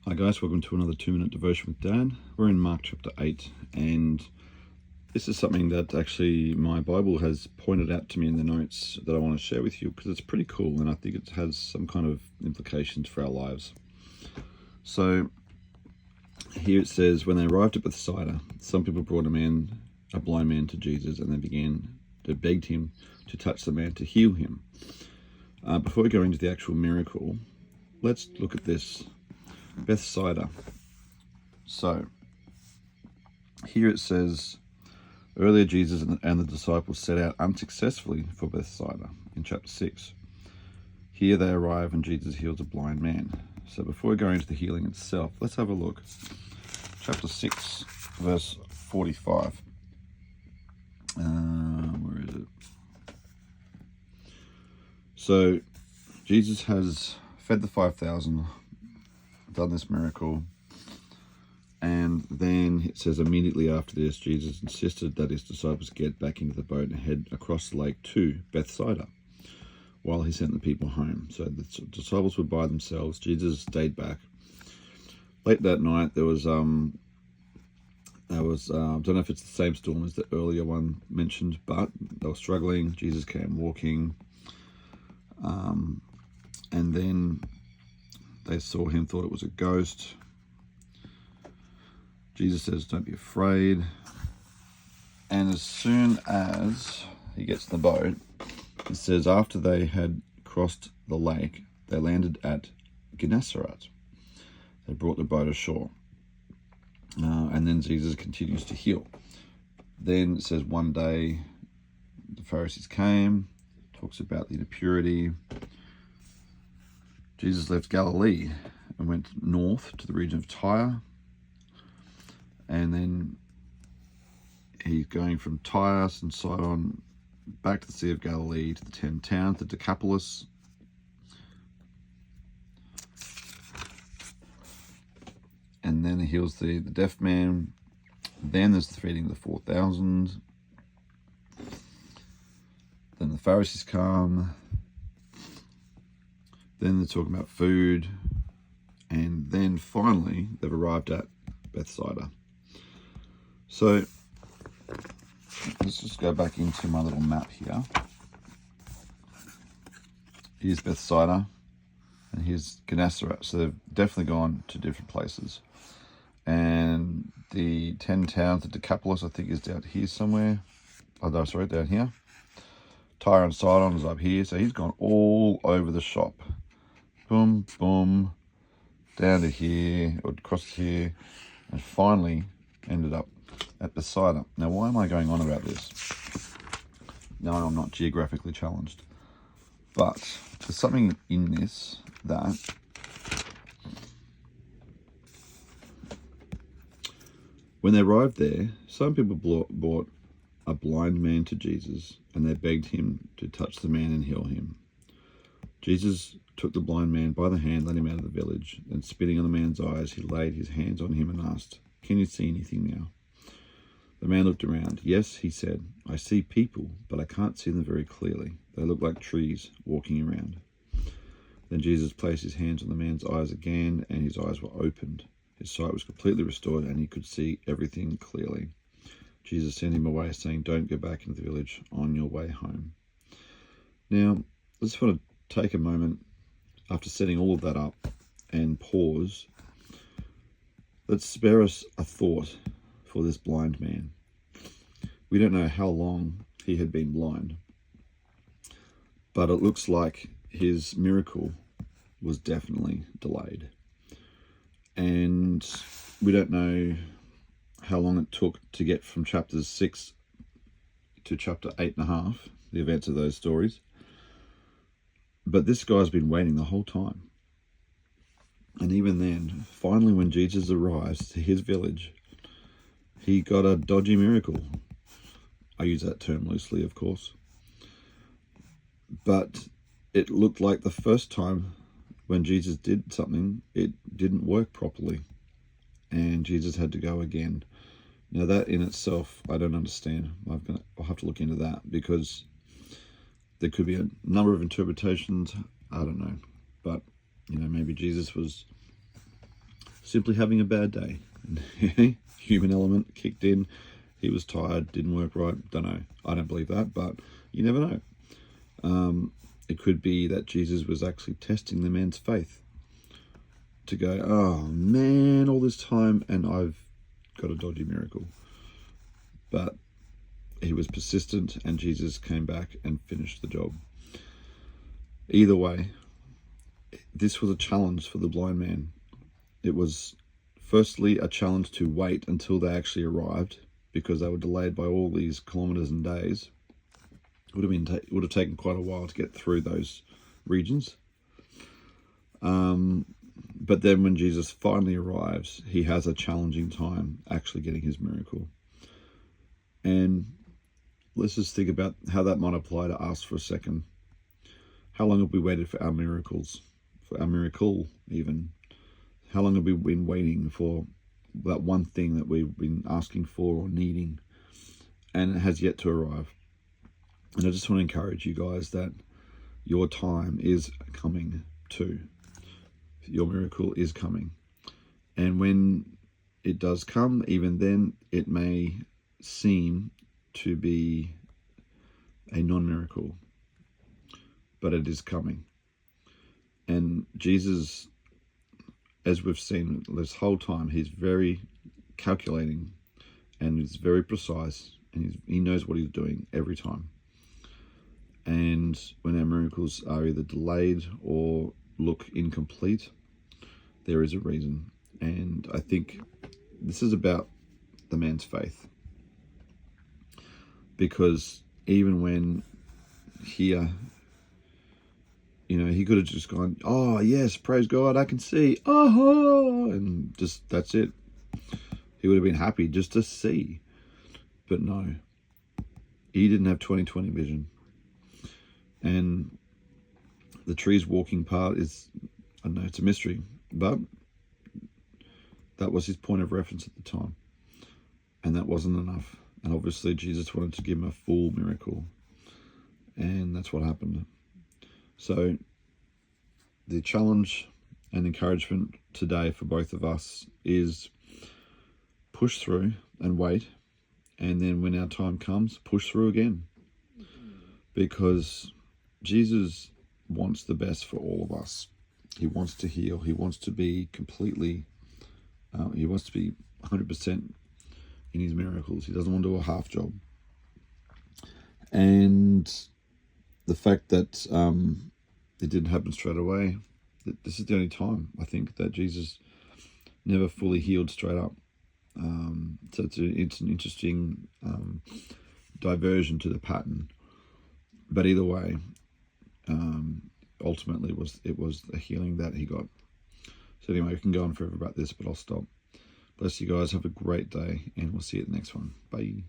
Hi guys, welcome to another 2-minute devotion with Dan. We're in Mark chapter 8, and this is something that actually my Bible has pointed out to me in the notes that I want to share with you because it's pretty cool and I think it has some kind of implications for our lives. So here it says, when they arrived at Bethsaida, some people brought a blind man to Jesus, and they begged him to touch the man to heal him. Before we go into the actual miracle, let's look at this. Bethsaida. So here it says, earlier Jesus and the disciples set out unsuccessfully for Bethsaida in chapter 6. Here they arrive and Jesus heals a blind man. So before we go into the healing itself, let's have a look. Chapter 6, verse 45. Where is it? So Jesus has fed the 5,000, done this miracle, and then it says immediately after this Jesus insisted that his disciples get back into the boat and head across the lake to Bethsaida while he sent the people home. So the disciples were by themselves. Jesus stayed back. Late that night there was I don't know if it's the same storm as the earlier one mentioned, but they were struggling. Jesus came walking, and then they saw him, thought it was a ghost. Jesus says, don't be afraid. And as soon as he gets in the boat, it says after they had crossed the lake, they landed at Gennesaret. They brought the boat ashore. And then Jesus continues to heal. Then it says one day the Pharisees came, talks about the impurity. Jesus left Galilee and went north to the region of Tyre, and then he's going from Tyre and Sidon back to the Sea of Galilee to the 10 towns, the Decapolis. And then he heals the deaf man. Then there's the feeding of the 4,000. Then the Pharisees come. Then they're talking about food, and then finally they've arrived at Bethsaida. So let's just go back into my little map here. Here's Bethsaida, and here's Gennesaret. So they've definitely gone to different places. And the 10 towns, the Decapolis, I think is down here somewhere. Oh no, sorry, down here. Tyre and Sidon is up here. So he's gone all over the shop. Boom, boom, down to here, or across here, and finally ended up at Bethsaida. Now, why am I going on about this? No, I'm not geographically challenged, but there's something in this that when they arrived there, some people brought a blind man to Jesus, and they begged him to touch the man and heal him. Jesus took the blind man by the hand, led him out of the village. Then, spitting on the man's eyes, he laid his hands on him and asked, "Can you see anything now?" The man looked around. "Yes," he said, "I see people, but I can't see them very clearly. They look like trees walking around." Then Jesus placed his hands on the man's eyes again, and his eyes were opened. His sight was completely restored, and he could see everything clearly. Jesus sent him away, saying, "Don't go back into the village on your way home." Now, I just want to take a moment after setting all of that up and pause. Let's spare us a thought for this blind man. We don't know how long he had been blind, but it looks like his miracle was definitely delayed. And we don't know how long it took to get from chapters 6 to chapter 8.5, the events of those stories. But this guy's been waiting the whole time. And even then, finally when Jesus arrives to his village, he got a dodgy miracle. I use that term loosely, of course. But it looked like the first time when Jesus did something, it didn't work properly. And Jesus had to go again. Now that in itself, I don't understand. I'll have to look into that, because there could be a number of interpretations. I don't know. But, maybe Jesus was simply having a bad day. Human element kicked in. He was tired, didn't work right. Don't know. I don't believe that, but you never know. It could be that Jesus was actually testing the man's faith to go, oh man, all this time and I've got a dodgy miracle. But he was persistent and Jesus came back and finished the job. Either way, this was a challenge for the blind man. It was firstly a challenge to wait until they actually arrived, because they were delayed by all these kilometers and days. It would have taken quite a while to get through those regions. But then when Jesus finally arrives, he has a challenging time actually getting his miracle. And let's just think about how that might apply to us for a second. How long have we waited for our miracles? For our miracle, even? How long have we been waiting for that one thing that we've been asking for or needing, and it has yet to arrive? And I just want to encourage you guys that your time is coming too. Your miracle is coming. And when it does come, even then, it may seem to be a non-miracle, but it is coming. And Jesus, as we've seen this whole time, he's very calculating and he's very precise, and he knows what he's doing every time. And when our miracles are either delayed or look incomplete, there is a reason. And I think this is about the man's faith, because even when here, he could have just gone, oh yes, praise God, I can see, oh, and just that's it. He would have been happy just to see. But no, he didn't have 20/20 vision. And the trees walking part is, I don't know, it's a mystery, but that was his point of reference at the time. And that wasn't enough. And obviously Jesus wanted to give him a full miracle. And that's what happened. So the challenge and encouragement today for both of us is push through and wait. And then when our time comes, push through again. Because Jesus wants the best for all of us. He wants to heal. He wants to be completely, he wants to be 100% in his miracles. He doesn't want to do a half job. And the fact that it didn't happen straight away, this is the only time, I think, that Jesus never fully healed straight up. So it's an interesting diversion to the pattern. But either way, ultimately it was a healing that he got. So anyway, we can go on forever about this, but I'll stop. Bless you guys. Have a great day, and we'll see you at the next one. Bye.